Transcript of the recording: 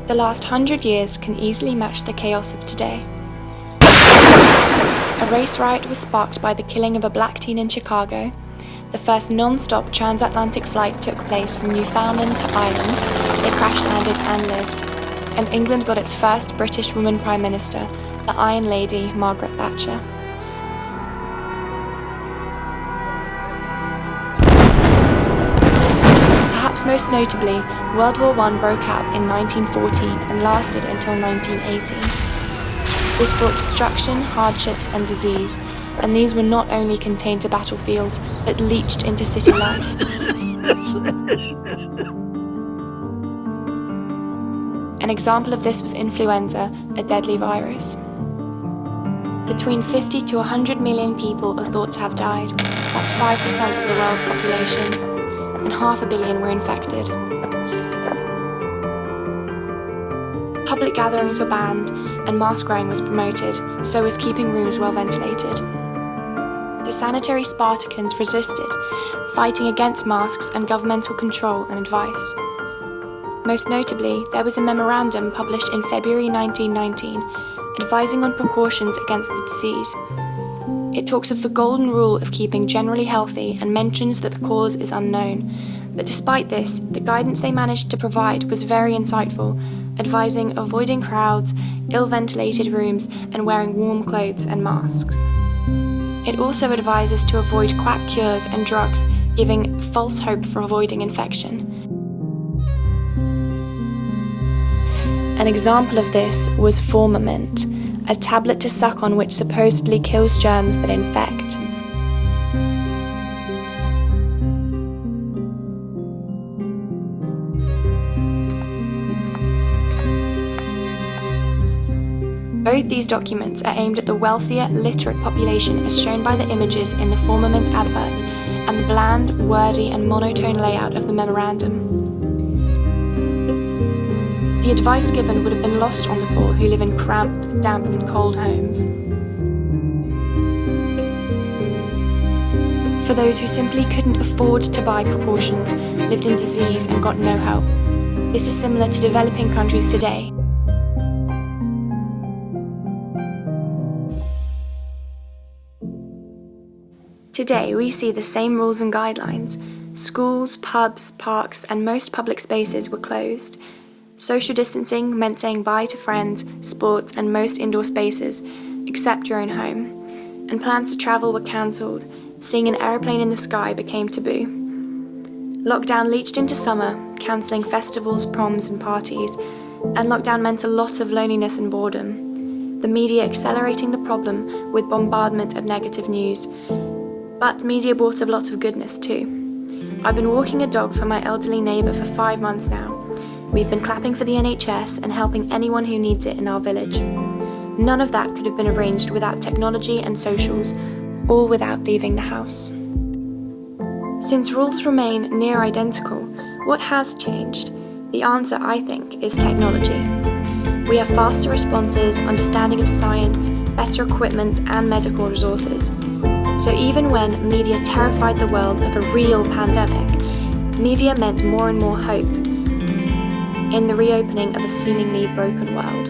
The last 100 years can easily match the chaos of today. A race riot was sparked by the killing of a black teen in Chicago. The first non-stop transatlantic flight took place from Newfoundland to Ireland. They crash-landed and lived. And England got its first British woman Prime Minister, the Iron Lady, Margaret Thatcher. Perhaps most notably, World War I broke out in 1914 and lasted until 1918. This brought destruction, hardships and disease, and these were not only contained to battlefields, but leached into city life. An example of this was influenza, a deadly virus. Between 50 to 100 million people are thought to have died. That's 5% of the world's population, and 500 million were infected. Public gatherings were banned, and mask wearing was promoted, so was keeping rooms well ventilated. The sanitary Spartacans resisted, fighting against masks and governmental control and advice. Most notably, there was a memorandum published in February 1919 advising on precautions against the disease. It talks of the golden rule of keeping generally healthy and mentions that the cause is unknown. But despite this, the guidance they managed to provide was very insightful, advising avoiding crowds, ill-ventilated rooms, and wearing warm clothes and masks. It also advises to avoid quack cures and drugs, giving false hope for avoiding infection. An example of this was Formamint, a tablet to suck on which supposedly kills germs that infect. Both these documents are aimed at the wealthier, literate population as shown by the images in the Formamint advert and the bland, wordy and monotone layout of the memorandum. The advice given would have been lost on the poor who live in cramped, damp and cold homes. For those who simply couldn't afford to buy precautions, lived in disease and got no help. This is similar to developing countries today. Today, we see the same rules and guidelines. Schools, pubs, parks, and most public spaces were closed. Social distancing meant saying bye to friends, sports, and most indoor spaces, except your own home. And plans to travel were cancelled. Seeing an aeroplane in the sky became taboo. Lockdown leached into summer, cancelling festivals, proms, and parties. And lockdown meant a lot of loneliness and boredom. The media accelerating the problem with bombardment of negative news. But media brought a lot of goodness too. I've been walking a dog for my elderly neighbour for 5 months now. We've been clapping for the NHS and helping anyone who needs it in our village. None of that could have been arranged without technology and socials, all without leaving the house. Since rules remain near identical, what has changed? The answer, I think, is technology. We have faster responses, understanding of science, better equipment and medical resources. So even when media terrified the world of a real pandemic, media meant more and more hope in the reopening of a seemingly broken world.